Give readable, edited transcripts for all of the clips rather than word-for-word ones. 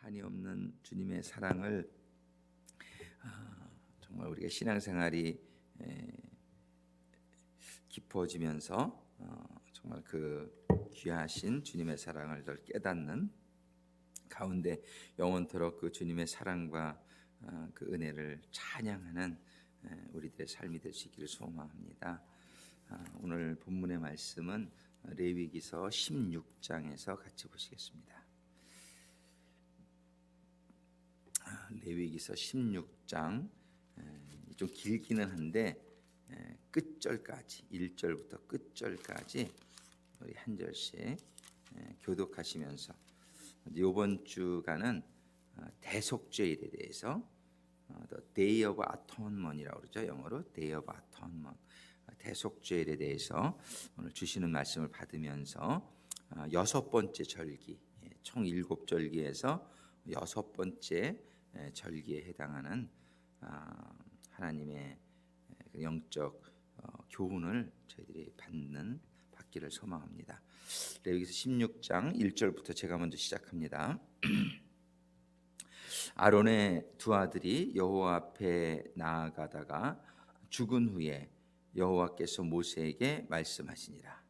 한이 없는 주님의 사랑을 정말 우리가 신앙생활이 깊어지면서 정말 그 귀하신 주님의 사랑을 더 깨닫는 가운데 영원토록 그 주님의 사랑과 그 은혜를 찬양하는 우리들의 삶이 될 수 있기를 소망합니다. 오늘 본문의 말씀은 레위기서 16장에서 같이 보시겠습니다. 레위기서 16장 좀 길기는 한데 끝절까지 1절부터 끝절까지 우리 한 절씩 교독하시면서 이번 주간은 대속죄일에 대해서 The Day of Atonement이라고 그러죠. 영어로 Day of Atonement. 대속죄일에 대해서 오늘 주시는 말씀을 받으면서 여섯 번째 절기, 총 7절기에서 여섯 번째 절기에 해당하는 하나님의 영적 교훈을 저희들이 받기를 소망합니다. 레위기서 16장 1절부터 제가 먼저 시작합니다. 아론의 두 아들이 여호와 앞에 나아가다가 죽은 후에 여호와께서 모세에게 말씀하시니라.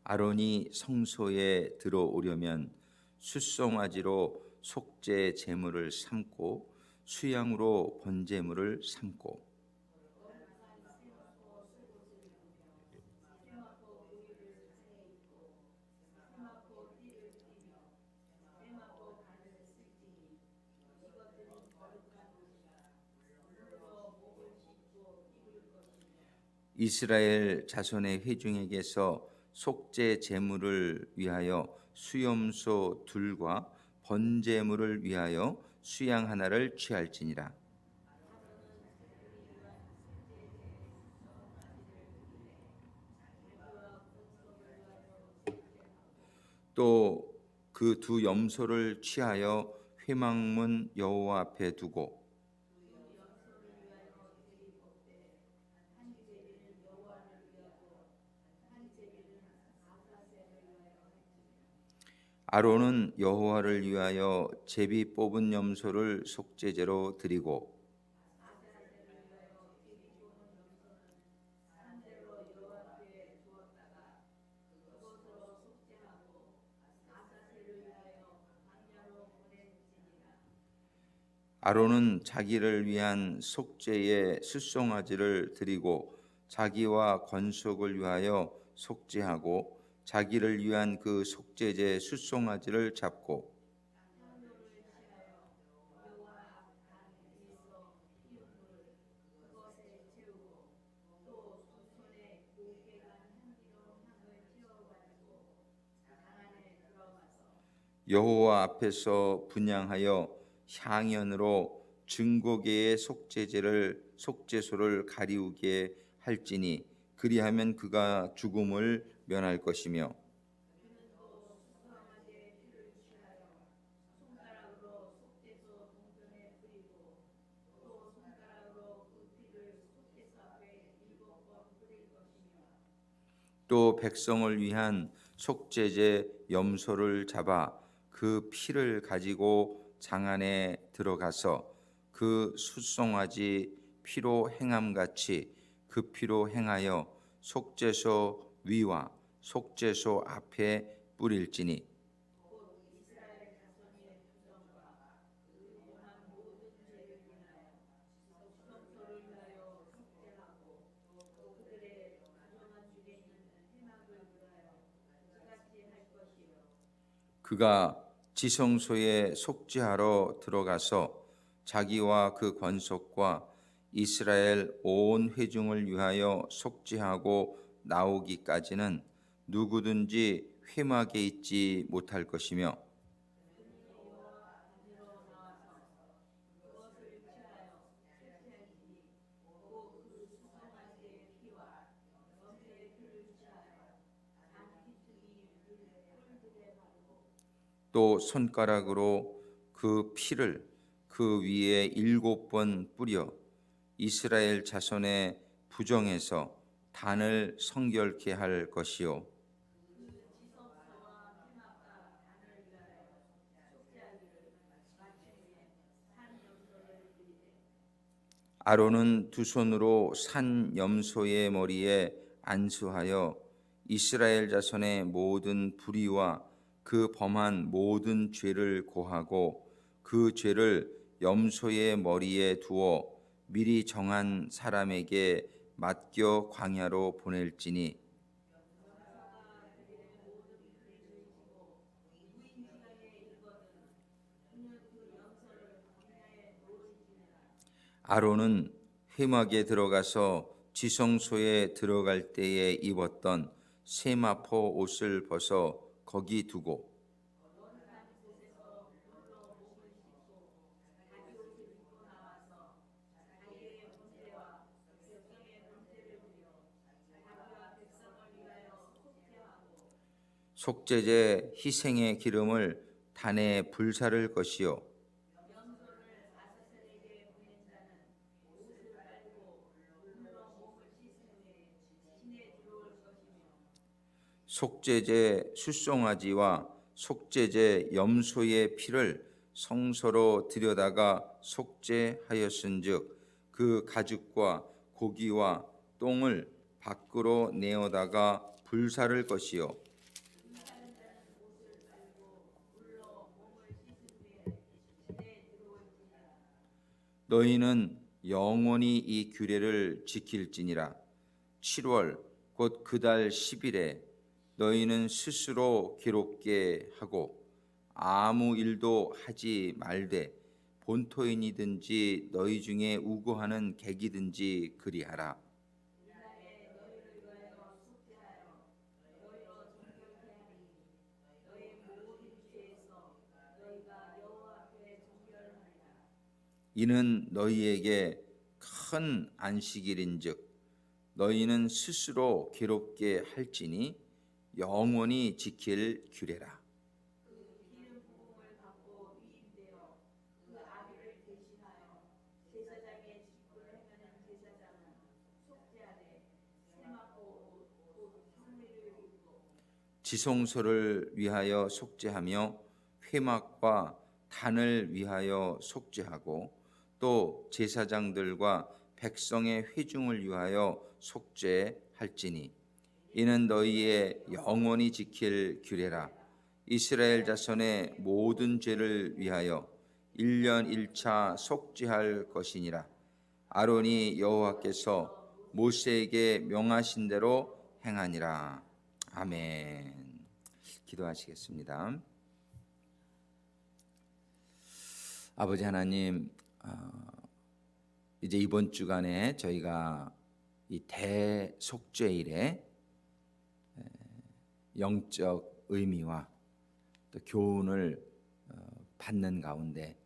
아론이 성소에 들어오려면 숫송아지로 속죄 제물을 삼고 수양으로 번제물을 삼고 이스라엘 자손의 회중에게서 속죄 제물을 위하여 수염소 둘과 번제물을 위하여 수양 하나를 취할지니라. 또 그 두 염소를 취하여 회막문 여호와 앞에 두고 아론은 여호와를 위하여 제비 뽑은 염소를 속죄제로 드리고 아론은 자기를 위한 속죄의 숫송아지를 드리고 자기와 권속을 위하여 속죄하고 자기를 위한 그 속죄제 숫송아지를 잡고 여호와 앞에서 분향하여 향연으로 증거계의 속죄소를 가리우게 할지니 그리하면 그가 죽음을 면할 것이며 또 백성을 위한 속죄제 염소를 잡아 그 피를 가지고 장 안에 들어가서 그 숫송아지 피로 행함같이 그 피로 행하여 속죄소 위와 속죄소 앞에 뿌릴지니 그가 지성소에 속죄하러 들어가서 자기와 그 권속과 이스라엘 온 회중을 위하여 속죄하고 나오기까지는 누구든지 회막에 있지 못할 것이며 또 손가락으로 그 피를 그 위에 7번 뿌려 이스라엘 자손의 부정에서 단을 성결케 할 것이요 아론은 두 손으로 산 염소의 머리에 안수하여 이스라엘 자손의 모든 불의와 그 범한 모든 죄를 고하고 그 죄를 염소의 머리에 두어 미리 정한 사람에게 맡겨 광야로 보낼지니 아론은 회막에 들어가서 지성소에 들어갈 때에 입었던 세마포 옷을 벗어 거기 두고 속죄제 희생의 기름을 단에 불사를 것이요 속죄제 숫송아지와 속죄제 염소의 피를 성소로 들여다가 속죄하였은즉 그 가죽과 고기와 똥을 밖으로 내어다가 불사를 것이요 너희는 영원히 이 규례를 지킬지니라 7월 곧 그 달 10일에 너희는 스스로 기롭게 하고 아무 일도 하지 말되 본토인이든지 너희 중에 우고하는 객이든지 그리하라. 이는 너희에게 큰 안식일인즉 너희는 스스로 기롭게 할지니 영원히 지킬 규례라. 지성소를 위하여 속죄하며 회막과 단을 위하여 속죄하고 또 제사장들과 백성의 회중을 위하여 속죄할지니 이는 너희의 영원히 지킬 규례라. 이스라엘 자손의 모든 죄를 위하여 1년 1차 속죄할 것이니라. 아론이 여호와께서 모세에게 명하신 대로 행하니라. 아멘. 기도하시겠습니다. 아버지 하나님, 이제 이번 주간에 저희가 이 대속죄일에 영적 의미와 또 교훈을 받는 가운데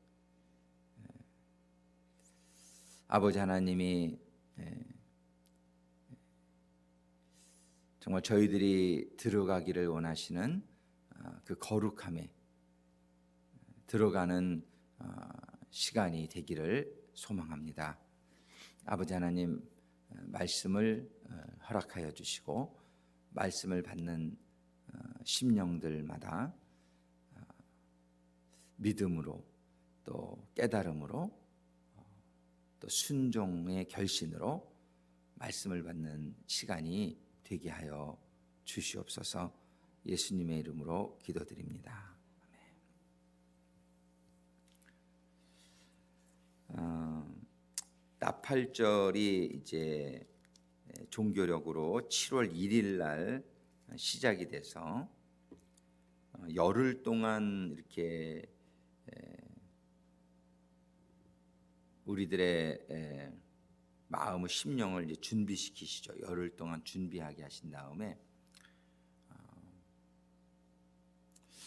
아버지 하나님이 정말 저희들이 들어가기를 원하시는 그 거룩함에 들어가는 시간이 되기를 소망합니다. 아버지 하나님, 말씀을 허락하여 주시고 말씀을 받는 심령들마다 믿음으로 또 깨달음으로 또 순종의 결신으로 말씀을 받는 시간이 되게 하여 주시옵소서. 예수님의 이름으로 기도드립니다. 나팔절이 이제 종교력으로 7월 1일 날 시작이 돼서 열흘 동안 이렇게 우리들의 마음의 심령을 이제 준비시키시죠. 열흘 동안 준비하게 하신 다음에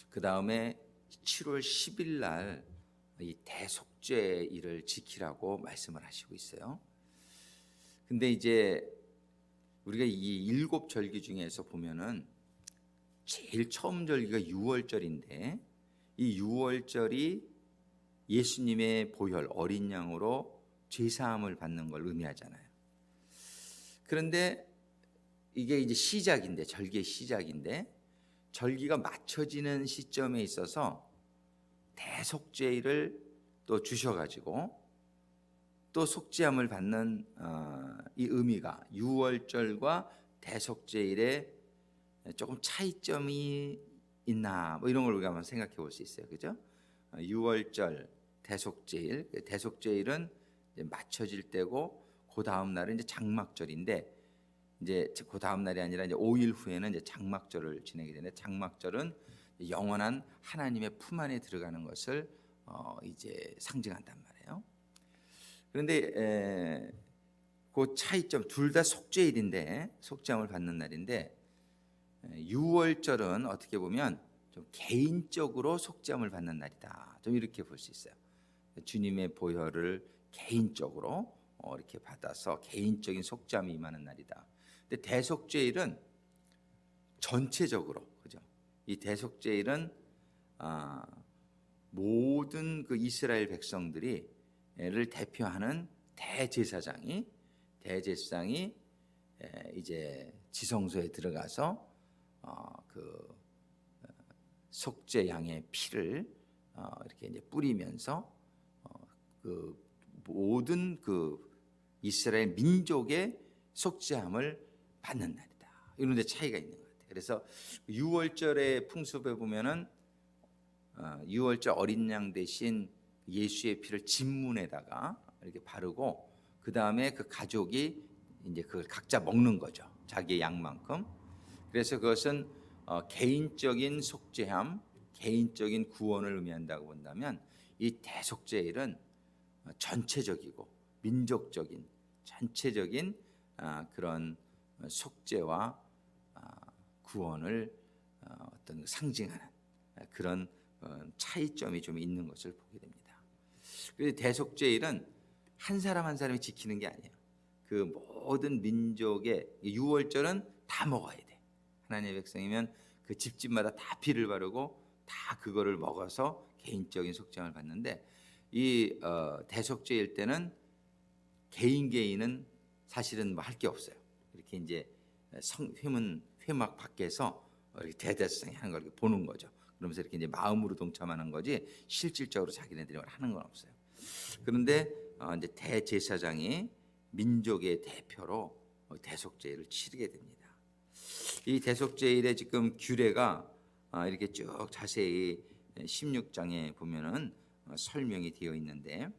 그 다음에 7월 10일 날 이 대속죄일을 지키라고 말씀을 하시고 있어요. 근데 이제 우리가 이 7절기 중에서 보면은 제일 처음 절기가 6월절인데 이 유월절이 예수님의 보혈 어린 양으로 죄 사함을 받는 걸 의미하잖아요. 그런데 이게 이제 시작인데, 절기의 시작인데, 절기가 맞춰지는 시점에 있어서 대속죄를 또 주셔가지고 또 속죄함을 받는 이 의미가 유월절과 대속죄일에 조금 차이점이 있나, 뭐 이런 걸 우리가 한번 생각해 볼 수 있어요. 그죠? 유월절, 대속죄일, 대속죄일은 이제 맞춰질 때고, 그 다음 날은 이제 장막절인데, 이제 그 다음 날이 아니라 이제 5일 후에는 이제 장막절을 지내게 되는데, 장막절은 영원한 하나님의 품 안에 들어가는 것을 이제 상징한단 말이에요. 그런데 그 차이점, 둘 다 속죄일인데, 속죄함을 받는 날인데, 유월절은 어떻게 보면 좀 개인적으로 속죄함을 받는 날이다, 좀 이렇게 볼 수 있어요. 주님의 보혈을 개인적으로 이렇게 받아서 개인적인 속죄함이 임하는 날이다. 근데 대속죄일은 전체적으로, 그죠? 이 대속죄일은 모든 그 이스라엘 백성들이 를 대표하는 대제사장이 이제 지성소에 들어가서 그 속죄 양의 피를 이렇게 이제 뿌리면서 그 모든 그 이스라엘 민족의 속죄함을 받는 날이다. 이런 데 차이가 있는 것 같아요. 그래서 유월절의 풍습에 보면은 유월절 어린 양 대신 예수의 피를 진문에다가 이렇게 바르고, 그 다음에 그 가족이 이제 그걸 각자 먹는 거죠, 자기의 양만큼. 그래서 그것은 개인적인 속죄함, 개인적인 구원을 의미한다고 본다면, 이 대속죄일은 전체적이고 민족적인 전체적인 그런 속죄와 구원을 어떤 상징하는 그런 차이점이 좀 있는 것을 보게 됩니다. 그래서 대속죄일은 한 사람 한 사람이 지키는 게 아니에요. 그 모든 민족의, 유월절은 다 먹어야 돼. 하나님의 백성이면 그 집집마다 다 피를 바르고 다 그거를 먹어서 개인적인 속죄함을 받는데, 이 대속죄일 때는 개인은 사실은 뭐 할 게 없어요. 이렇게 이제 회막 밖에서 이렇게 대대성이 하는 걸 보는 거죠. 그러면서 이렇게 이제 마음으로 동참하는 거지 실질적으로 자기네들이 하는 건 없어요. 그런데 이제 대제사장이 민족의 대표로 대속죄일을 치르게 됩니다. 이 대속죄일의 지금 규례가 이렇게 쭉 자세히 16장에 보면은 설명이 되어 있는데,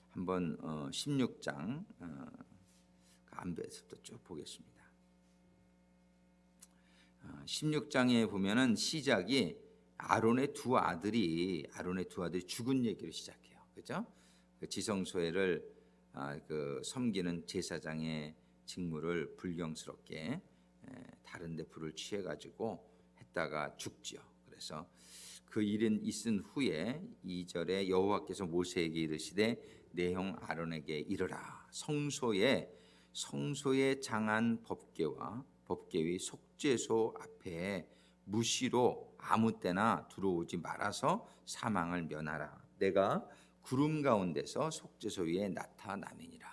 한번 16장 안배에서부터 쭉 보겠습니다. 16장에 보면은 시작이 아론의 두 아들이 죽은 얘기로 시작해요. 그렇죠? 그 지성소회를 그 섬기는 제사장의 직무를 불경스럽게 다른 데 불을 취해 가지고 했다가 죽지요. 그래서 그 일은 있은 후에 2절에 여호와께서 모세에게 이르시되 내 형 아론에게 이르라, 성소에 장한 법궤의 속죄소 앞에 무시로 아무 때나 들어오지 말아서 사망을 면하라. 내가 구름 가운데서 속죄소 위에 나타남이니라.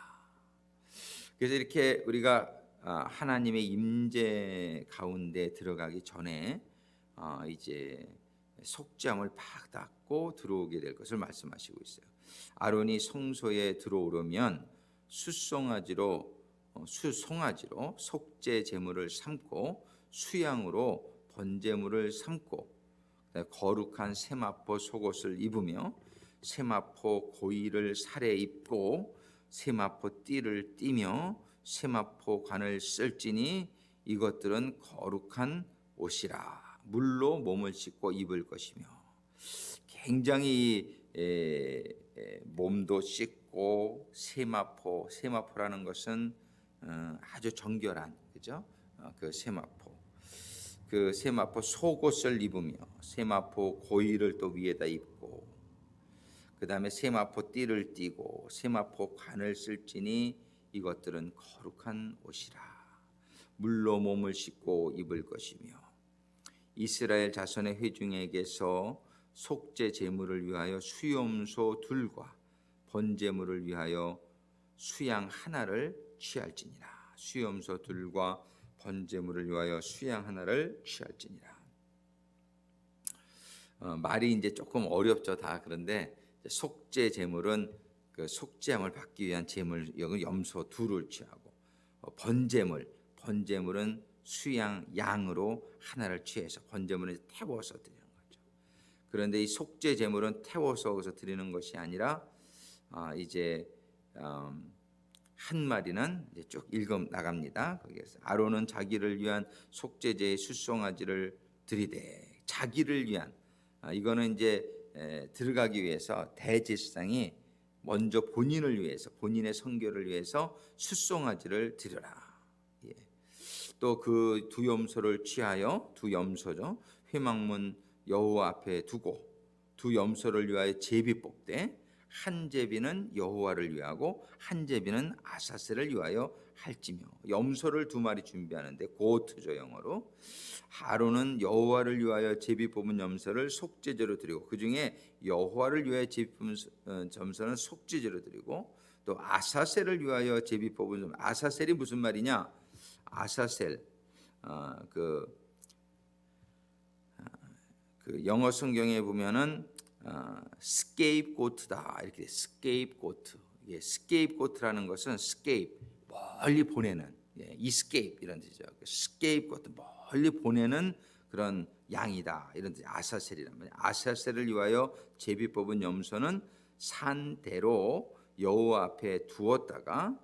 그래서 이렇게 우리가 하나님의 임재 가운데 들어가기 전에 이제 속죄함을 받고 들어오게 될 것을 말씀하시고 있어요. 아론이 성소에 들어오려면 수송아지로 속죄 제물을 삼고 수양으로 번제물을 삼고 거룩한 세마포 속옷을 입으며 세마포 고이를 살에 입고 세마포 띠를 띠며 세마포 관을 쓸지니 이것들은 거룩한 옷이라. 물로 몸을 씻고 입을 것이며. 굉장히 몸도 씻고 세마포라는 것은 아주 정결한, 그죠? 그 세마포 속옷을 입으며 세마포 고이를 또 위에다 입고, 그 다음에 세마포 띠를 띠고 세마포 관을 쓸지니 이것들은 거룩한 옷이라. 물로 몸을 씻고 입을 것이며. 이스라엘 자손의 회중에게서 속죄 제물을 위하여 수염소 둘과 번제물을 위하여 수양 하나를 취할지니라. 수염소 둘과 번제물을 위하여 수양 하나를 취할지니라. 말이 이제 조금 어렵죠, 다. 그런데 속죄 제물은 그 속죄함을 받기 위한 제물, 여기 염소 둘을 취하고, 번제물은 수양 양으로 하나를 취해서 번제물은 태워서 드리는 거죠. 그런데 이 속죄 제물은 태워서 드리는 것이 아니라 이제 한 마리는 이제 쭉 읽어 나갑니다. 거기에서 아론은 자기를 위한 속죄제의 숫송아지를 드리되, 자기를 위한, 이거는 이제 들어가기 위해서 대제사장이 먼저 본인을 위해서, 본인의 성결을 위해서 숫송아지를 드려라. 예. 또 그 두 염소를 취하여, 두 염소죠, 회막문 여호와 앞에 두고 두 염소를 위하여 제비 뽑되, 한 제비는 여호와를 위하고 한 제비는 아사셀을 위하여 할지며. 염소를 두 마리 준비하는데 고트죠, 영어로. 아론은 여호와를 위하여 제비 뽑은 염소를 속죄제로 드리고, 그 중에 여호와를 위하여 제비 뽑은 염소는 속죄제로 드리고, 또 아사셀을 위하여 제비 뽑은 염소. 아사셀이 무슨 말이냐? 아사셀, 그 영어 성경에 보면은 스케이프고트다 이렇게 돼. 스케이프고트. 예, 스케이프고트라는 것은 스케이프, 멀리 보내는, 예, 이스케이프 이런 뜻이죠. 스케이프고트, 멀리 보내는 그런 양이다 이런 뜻. 아사셀이란 말이에요. 아사셀을 위하여 제비 뽑은 염소는 산대로 여호와 앞에 두었다가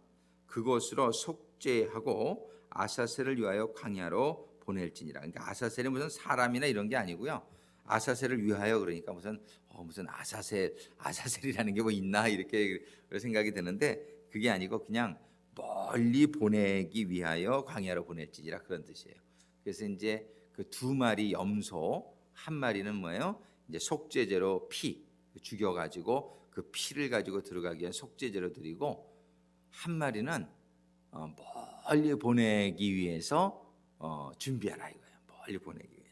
그것으로 속죄하고 아사셀을 위하여 광야로 보낼지니라. 그러니까 아사셀이 무슨 사람이나 이런 게 아니고요. 아사셀을 위하여, 그러니까 무슨 아사셀이라는 게 뭐 있나 이렇게 생각이 드는데, 그게 아니고 그냥 멀리 보내기 위하여 광야로 보낼지니라, 그런 뜻이에요. 그래서 이제 그 두 마리 염소, 한 마리는 뭐예요? 이제 속죄제로 피 죽여가지고 그 피를 가지고 들어가기 위한 속죄제로 드리고, 한 마리는 멀리 보내기 위해서 준비하라 이거예요. 멀리 보내기 위해서.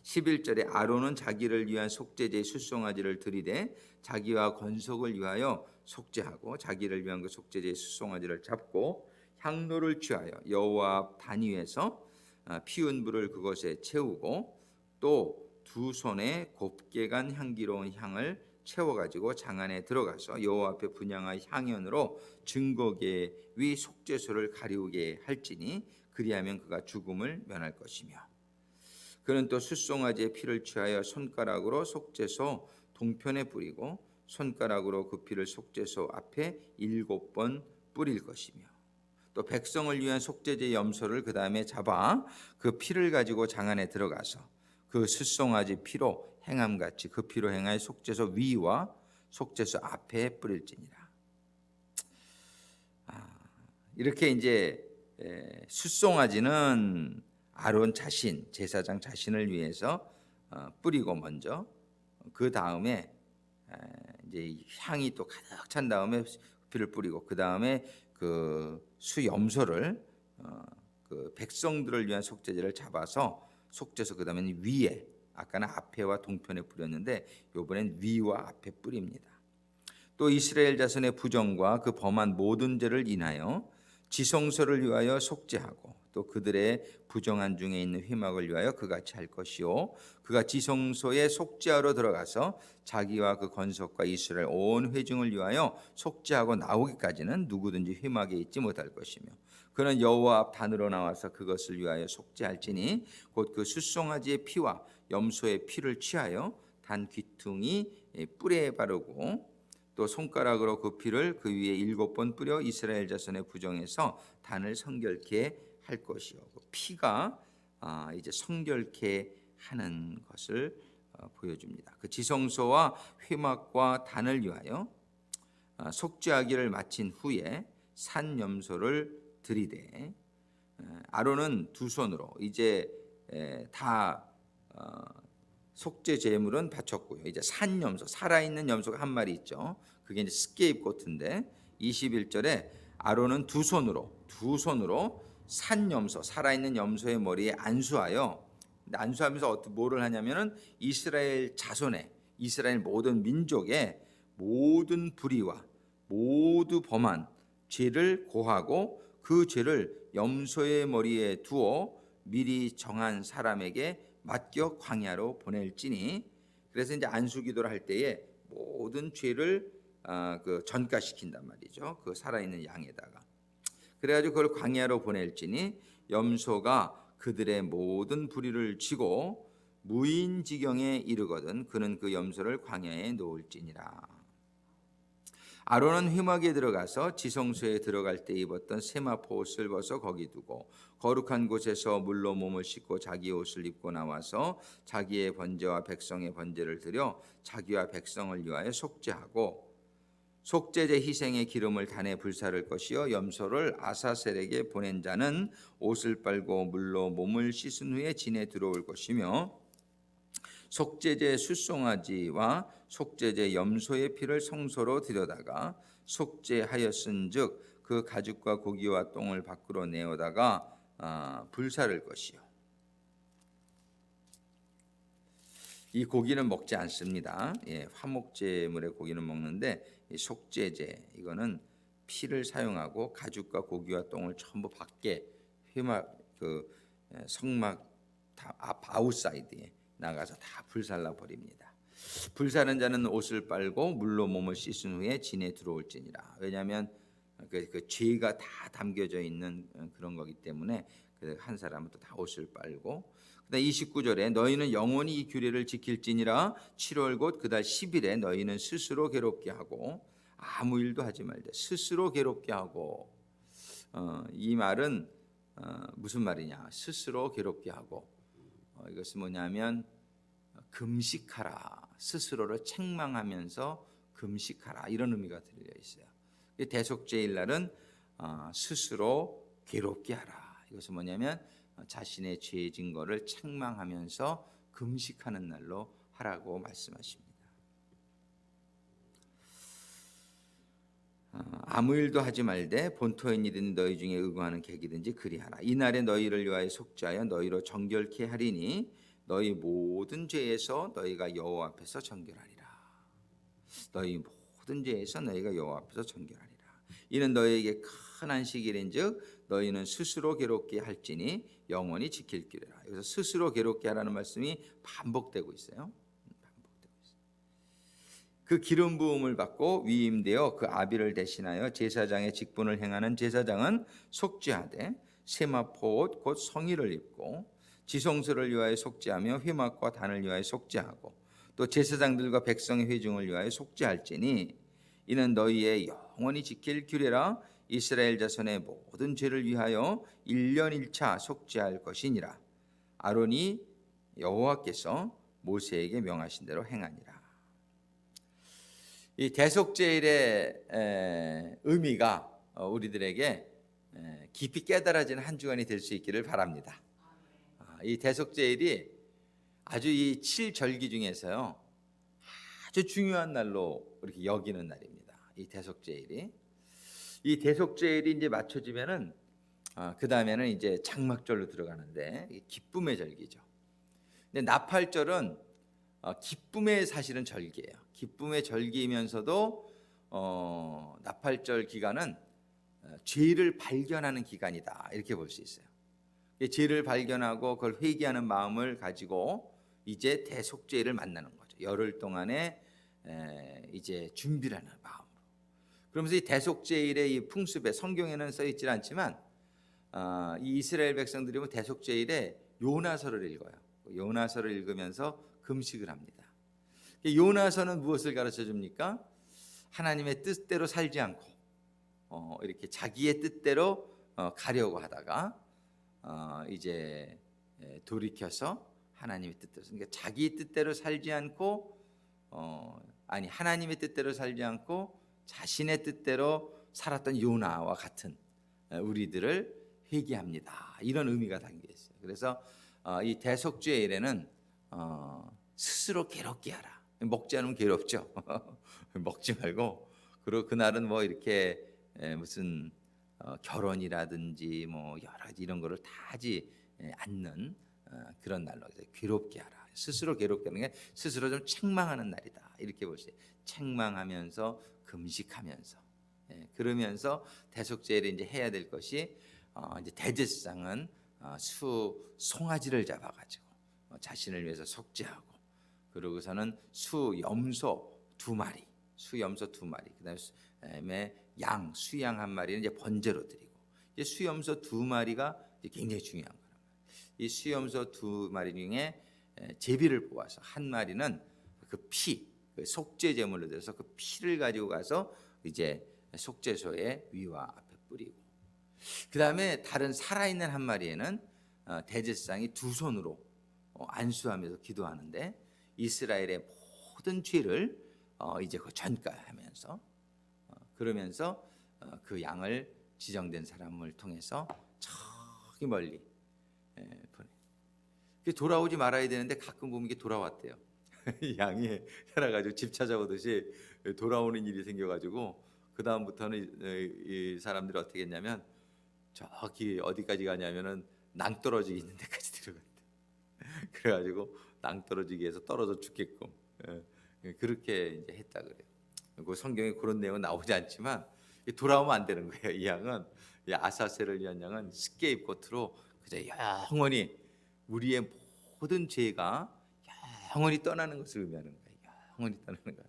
11절에 아론은 자기를 위한 속죄제의 숫송아지를 드리되 자기와 건속을 위하여 속죄하고, 자기를 위한 그 속죄제의 숫송아지를 잡고 향로를 취하여 여호와 앞 단위에서 피운 불을 그것에 채우고, 또 두 손에 곱게 간 향기로운 향을 채워가지고 장 안에 들어가서 여호와 앞에 분향한 향연으로 증거계 위 속죄소를 가리우게 할지니, 그리하면 그가 죽음을 면할 것이며. 그는 또 숫송아지의 피를 취하여 손가락으로 속죄소 동편에 뿌리고 손가락으로 그 피를 속죄소 앞에 7번 뿌릴 것이며, 또 백성을 위한 속죄제 염소를 그 다음에 잡아 그 피를 가지고 장 안에 들어가서 그 숫송아지 피로 행함같이 그 피로 행하여 속죄소 위와 속죄소 앞에 뿌릴지니라. 이렇게 이제 숫송아지는 아론 자신, 제사장 자신을 위해서 뿌리고, 먼저 그 다음에 이제 향이 또 가득 찬 다음에 피를 뿌리고, 그 다음에 그 수염소를 그 백성들을 위한 속죄제를 잡아서 속죄소 그 다음에는 위에, 아까는 앞에와 동편에 뿌렸는데 이번엔 위와 앞에 뿌립니다. 또 이스라엘 자손의 부정과 그 범한 모든 죄를 인하여 지성소를 위하여 속죄하고, 또 그들의 부정한 중에 있는 회막을 위하여 그같이 할 것이요, 그가 지성소에 속죄하러 들어가서 자기와 그 건석과 이스라엘 온 회중을 위하여 속죄하고 나오기까지는 누구든지 회막에 있지 못할 것이며, 그는 여호와 앞 단으로 나와서 그것을 위하여 속죄할지니, 곧 그 숫송아지의 피와 염소의 피를 취하여 단 귀퉁이 뿔에 바르고, 또 손가락으로 그 피를 그 위에 7번 뿌려 이스라엘 자손의 부정에서 단을 성결케 할 것이요. 피가 이제 성결케 하는 것을 보여줍니다. 그 지성소와 회막과 단을 위하여 속죄하기를 마친 후에 산 염소를 드리되, 아론은 두 손으로 이제 다 속죄 제물은 바쳤고요. 이제 산 염소, 살아있는 염소가 한 마리 있죠. 그게 이제 스케이프고트인데, 21절에 아론은 두 손으로 산 염소, 살아있는 염소의 머리에 안수하여 근데 안수하면서 뭐를 하냐면은 이스라엘 자손의 이스라엘 모든 민족의 모든 불의와 모두 범한 죄를 고하고 그 죄를 염소의 머리에 두어 미리 정한 사람에게 맡겨 광야로 보낼지니. 그래서 이제 안수기도를 할 때에 모든 죄를 그 전가시킨단 말이죠. 그 살아있는 양에다가. 그래가지고 그걸 광야로 보낼지니 염소가 그들의 모든 불의를 지고 무인지경에 이르거든 그는 그 염소를 광야에 놓을지니라. 아론은 회막에 들어가서 지성소에 들어갈 때 입었던 세마포 옷을 벗어 거기 두고 거룩한 곳에서 물로 몸을 씻고 자기 옷을 입고 나와서 자기의 번제와 백성의 번제를 드려 자기와 백성을 위하여 속죄하고 속죄제 희생의 기름을 단에 불사를 것이요 염소를 아사셀에게 보낸 자는 옷을 빨고 물로 몸을 씻은 후에 진에 들어올 것이며 속죄제 숫송아지와 속죄제 염소의 피를 성소로 들여다가 속죄하였은즉 그 가죽과 고기와 똥을 밖으로 내어다가 불사를 것이요. 이 고기는 먹지 않습니다. 화목제물의 고기는 먹는데 이 속죄제 이거는 피를 사용하고 가죽과 고기와 똥을 전부 밖에 회막 성막 아웃사이드에 나가서 다 불살라 버립니다. 불사는 자는 옷을 빨고 물로 몸을 씻은 후에 진에 들어올지니라. 왜냐하면 그 죄가 다 담겨져 있는 그런 거기 때문에 한 사람은 또 다 옷을 빨고. 그다음 29절에 너희는 영원히 이 규례를 지킬지니라. 7월 곧 그달 10일에 너희는 스스로 괴롭게 하고 아무 일도 하지 말되 스스로 괴롭게 하고. 이 말은 무슨 말이냐? 스스로 괴롭게 하고. 이것은 뭐냐면 금식하라. 스스로를 책망하면서 금식하라. 이런 의미가 들려 있어요. 대속죄일 날은 스스로 괴롭게 하라. 이것은 뭐냐면 자신의 죄 증거를 책망하면서 금식하는 날로 하라고 말씀하십니다. 아무 일도 하지 말되 본토인이든 너희 중에 의거하는 객이든지 그리하라. 이날에 너희를 위하여 속죄하여 너희로 정결케 하리니 너희 모든 죄에서 너희가 여호와 앞에서 정결하리라. 너희 모든 죄에서 너희가 여호와 앞에서 정결하리라. 이는 너희에게 큰 안식일인즉 너희는 스스로 괴롭게 할지니 영원히 지킬 길이라. 여기서 스스로 괴롭게 하라는 말씀이 반복되고 있어요. 그 기름 부음을 받고 위임되어 그 아비를 대신하여 제사장의 직분을 행하는 제사장은 속죄하되 세마포 옷 곧 성의를 입고 지성소를 위하여 속죄하며 회막과 단을 위하여 속죄하고 또 제사장들과 백성의 회중을 위하여 속죄할지니 이는 너희의 영원히 지킬 규례라. 이스라엘 자손의 모든 죄를 위하여 1년 1차 속죄할 것이니라. 아론이 여호와께서 모세에게 명하신 대로 행하니라. 이 대속죄일의 의미가 우리들에게 깊이 깨달아지는 한 주간이 될 수 있기를 바랍니다. 이 대속죄일이 아주 이 7절기 중에서요 아주 중요한 날로 이렇게 여기는 날입니다. 이 대속죄일이. 이 대속죄일이 이제 맞춰지면은 그 다음에는 이제 장막절로 들어가는데 기쁨의 절기죠. 근데 나팔절은 기쁨의 사실은 절기예요. 기쁨의 절기이면서도 나팔절 기간은 죄를 발견하는 기간이다 이렇게 볼 수 있어요. 죄를 발견하고 그걸 회개하는 마음을 가지고 이제 대속죄를 만나는 거죠. 열흘 동안에 이제 준비를 하는 마음으로. 그러면서 이 대속죄일의 이 풍습에 성경에는 써 있지 않지만 이 이스라엘 백성들이 대속죄일에 요나서를 읽어요. 요나서를 읽으면서 금식을 합니다. 요나서는 무엇을 가르쳐 줍니까? 하나님의 뜻대로 살지 않고 이렇게 자기의 뜻대로 가려고 하다가 이제 돌이켜서 하나님의 뜻대로, 그러니까 자기 뜻대로 살지 않고 하나님의 뜻대로 살지 않고 자신의 뜻대로 살았던 요나와 같은 우리들을 회개합니다. 이런 의미가 담겨 있어요. 그래서 이 대속죄일에는 스스로 괴롭게 하라. 먹지 않으면 괴롭죠. 먹지 말고. 그리고 그날은 뭐 이렇게 무슨 결혼이라든지 뭐 여러 가지 이런 거를 다 하지 않는 그런 날로 괴롭게 하라. 스스로 괴롭게 하는 게 스스로 좀 책망하는 날이다. 이렇게 보세요. 책망하면서 금식하면서 그러면서 대속제를 이제 해야 될 것이 이제 대제사장은 수 송아지를 잡아가지고 자신을 위해서 속죄하고 그러고서는 수염소 2마리, 수염소 2마리, 그다음에 양 수양 1마리는 이제 번제로 드리고 이제 수염소 2마리가 굉장히 중요한 거예요. 이 수염소 2마리 중에 제비를 뽑아서 1마리는 그 피, 그 속죄 제물로 들어서 그 피를 가지고 가서 이제 속죄소의 위와 앞에 뿌리고 그 다음에 다른 살아있는 1마리에는 대제사장이 2손으로 안수하면서 기도하는데 이스라엘의 모든 죄를 이제 그 전가하면서 그러면서 그 양을 지정된 사람을 통해서 저기 멀리 보내. 돌아오지 말아야 되는데 가끔 보면 이게 돌아왔대요. 양이 살아가지고 집 찾아오듯이 돌아오는 일이 생겨가지고 그 다음부터는 이 사람들이 어떻게 했냐면 저기 어디까지 가냐면은 낭떠러지 있는 데까지 들어간대. 그래가지고 낭떠러지기 위해서 떨어져 죽게끔 그렇게 이제 했다 그래요. 그 성경에 그런 내용은 나오지 않지만 돌아오면 안 되는 거예요. 이 양은 이 아사셀을 위한 양은 스케이프고트로 그저 영원히 우리의 모든 죄가 영원히 떠나는 것을 의미하는 거예요. 영원히 떠나는 거예요.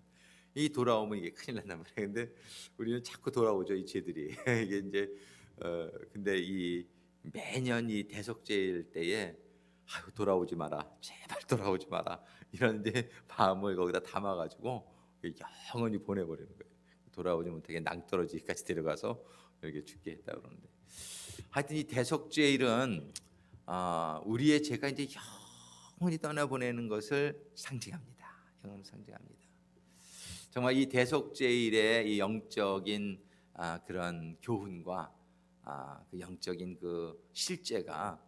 이 돌아오면 이게 큰일 난단 말이에요. 근데 우리는 자꾸 돌아오죠, 이 죄들이. 이게 이제 근데 이 매년 이 대속죄일 때에 아유 돌아오지 마라, 제발 돌아오지 마라 이런 이제 마음을 거기다 담아가지고 영원히 보내버리는 거예요. 돌아오지 못하게 낭떠러지까지 데려가서 이렇게 죽게 했다 그러는데 하여튼 이 대속죄일은 우리의 죄가 이제 영원히 떠나보내는 것을 상징합니다. 영원히 상징합니다. 정말 이 대속죄일의 이 영적인 그런 교훈과 그 영적인 그 실제가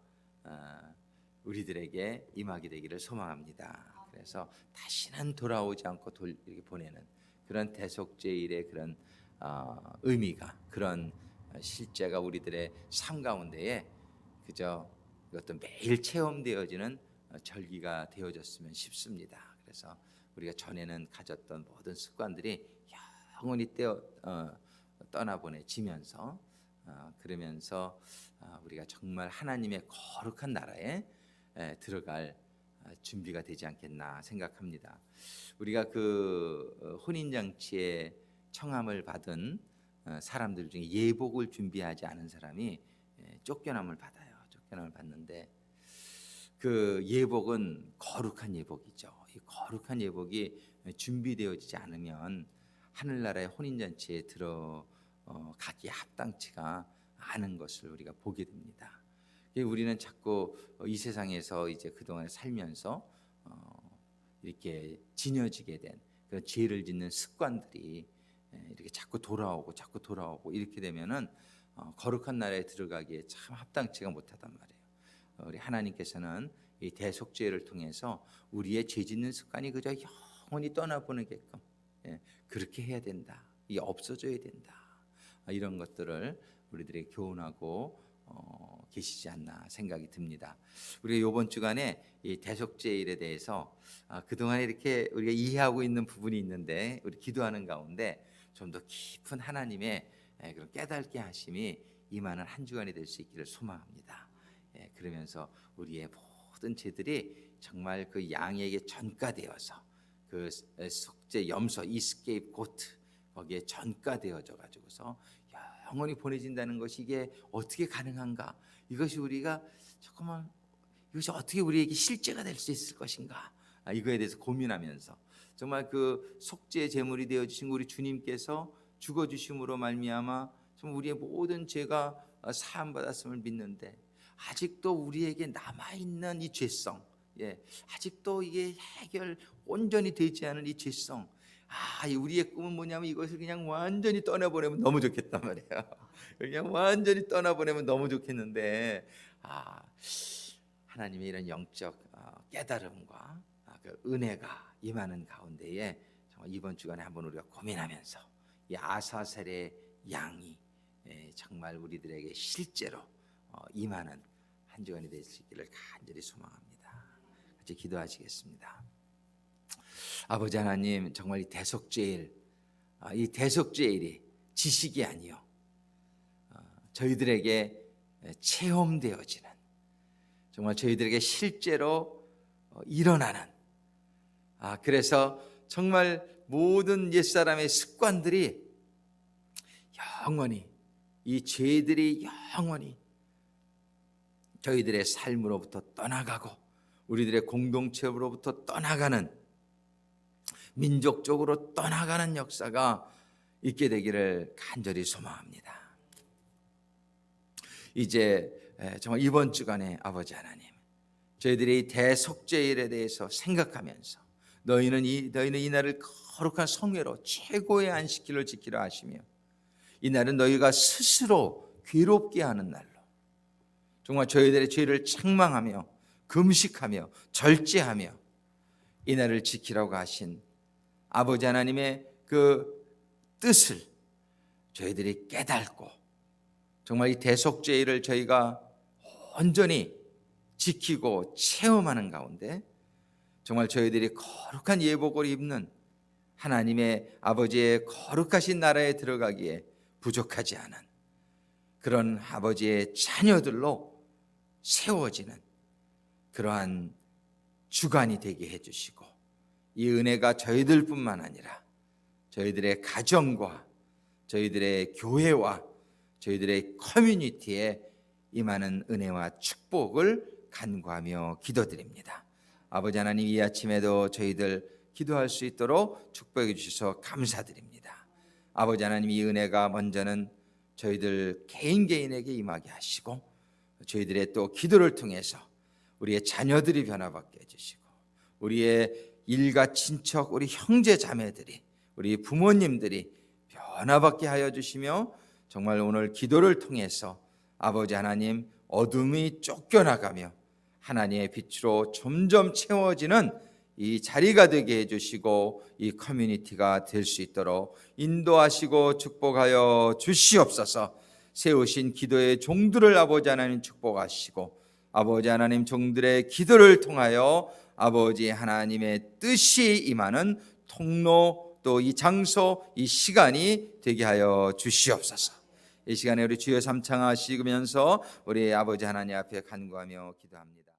우리들에게 임하게 되기를 소망합니다. 그래서 다시는 돌아오지 않고 이렇게 보내는 그런 대속죄일의 그런 의미가 그런 실제가 우리들의 삶 가운데에 그저 어떤 매일 체험되어지는 절기가 되어졌으면 싶습니다. 그래서 우리가 전에는 가졌던 모든 습관들이 영원히 떠나보내지면서 그러면서 우리가 정말 하나님의 거룩한 나라에 들어갈 준비가 되지 않겠나 생각합니다. 우리가 그 혼인잔치에 청함을 받은 사람들 중에 예복을 준비하지 않은 사람이 쫓겨남을 받아요. 쫓겨남을 받는데 그 예복은 거룩한 예복이죠. 이 거룩한 예복이 준비되어지지 않으면 하늘나라의 혼인잔치에 들어가기 합당치가 않은 것을 우리가 보게 됩니다. 우리는 자꾸 이 세상에서 이제 그동안 살면서 이렇게 지녀지게 된 그런 죄를 짓는 습관들이 이렇게 자꾸 돌아오고 이렇게 되면은 거룩한 나라에 들어가기에 참 합당치가 못하단 말이에요. 우리 하나님께서는 이 대속죄를 통해서 우리의 죄 짓는 습관이 그저 영원히 떠나보내게끔 그렇게 해야 된다. 이게 없어져야 된다. 이런 것들을 우리들에게 교훈하고 계시지 않나 생각이 듭니다. 우리가 이번 주간에 이 대속죄일에 대해서 그동안에 이렇게 우리가 이해하고 있는 부분이 있는데 우리 기도하는 가운데 좀 더 깊은 하나님의 그런 깨닫게 하심이 임하는 한 주간이 될 수 있기를 소망합니다. 그러면서 우리의 모든 죄들이 정말 그 양에게 전가되어서 그 속죄 염소 이스케이프 고트 거기에 전가되어져 가지고서 영원히 보내진다는 것이 이게 어떻게 가능한가? 이것이 우리가 조금만 이것이 어떻게 우리에게 실제가 될 수 있을 것인가? 이거에 대해서 고민하면서 정말 그 속죄 제물이 되어 주신 우리 주님께서 죽어 주심으로 말미암아 정말 우리의 모든 죄가 사함 받았음을 믿는데 아직도 우리에게 남아 있는 이 죄성, 아직도 이게 해결 온전히 되지 않은 이 죄성. 우리의 꿈은 뭐냐면 이것을 그냥 완전히 떠나보내면 너무 좋겠단 말이에요. 그냥 완전히 떠나보내면 너무 좋겠는데 하나님의 이런 영적 깨달음과 그 은혜가 임하는 가운데에 정말 이번 주간에 한번 우리가 고민하면서 이 아사셀의 양이 정말 우리들에게 실제로 임하는 한 주간이 될 수 있기를 간절히 소망합니다. 같이 기도하시겠습니다. 아버지 하나님, 정말 이 대속죄일, 이 대속죄일이 지식이 아니요 저희들에게 체험되어지는, 정말 저희들에게 실제로 일어나는, 그래서 정말 모든 옛사람의 습관들이 영원히, 이 죄들이 영원히 저희들의 삶으로부터 떠나가고 우리들의 공동체로부터 떠나가는, 민족적으로 떠나가는 역사가 있게 되기를 간절히 소망합니다. 이제 정말 이번 주간에 아버지 하나님, 저희들이 대속죄일에 대해서 생각하면서 너희는 이 날을 거룩한 성회로 최고의 안식일로 지키려 하시며, 이 날은 너희가 스스로 괴롭게 하는 날로, 정말 저희들의 죄를 책망하며 금식하며 절제하며 이 날을 지키라고 하신 아버지 하나님의 그 뜻을 저희들이 깨닫고, 정말 이 대속죄일을 저희가 온전히 지키고 체험하는 가운데 정말 저희들이 거룩한 예복을 입는 하나님의 아버지의 거룩하신 나라에 들어가기에 부족하지 않은 그런 아버지의 자녀들로 세워지는 그러한 주간이 되게 해주시고, 이 은혜가 저희들뿐만 아니라 저희들의 가정과 저희들의 교회와 저희들의 커뮤니티에 임하는 은혜와 축복을 간구하며 기도드립니다. 아버지 하나님, 이 아침에도 저희들 기도할 수 있도록 축복해 주셔서 감사드립니다. 아버지 하나님, 이 은혜가 먼저는 저희들 개인에게 임하게 하시고, 저희들의 또 기도를 통해서 우리의 자녀들이 변화받게 해주시고, 우리의 일가 친척, 우리 형제 자매들이, 우리 부모님들이 변화받게 하여 주시며, 정말 오늘 기도를 통해서 아버지 하나님, 어둠이 쫓겨나가며 하나님의 빛으로 점점 채워지는 이 자리가 되게 해주시고, 이 커뮤니티가 될 수 있도록 인도하시고 축복하여 주시옵소서. 세우신 기도의 종들을 아버지 하나님 축복하시고, 아버지 하나님 종들의 기도를 통하여 아버지 하나님의 뜻이 임하는 통로, 또 이 장소, 이 시간이 되게 하여 주시옵소서. 이 시간에 우리 주여 삼창하시면서 우리 아버지 하나님 앞에 간구하며 기도합니다.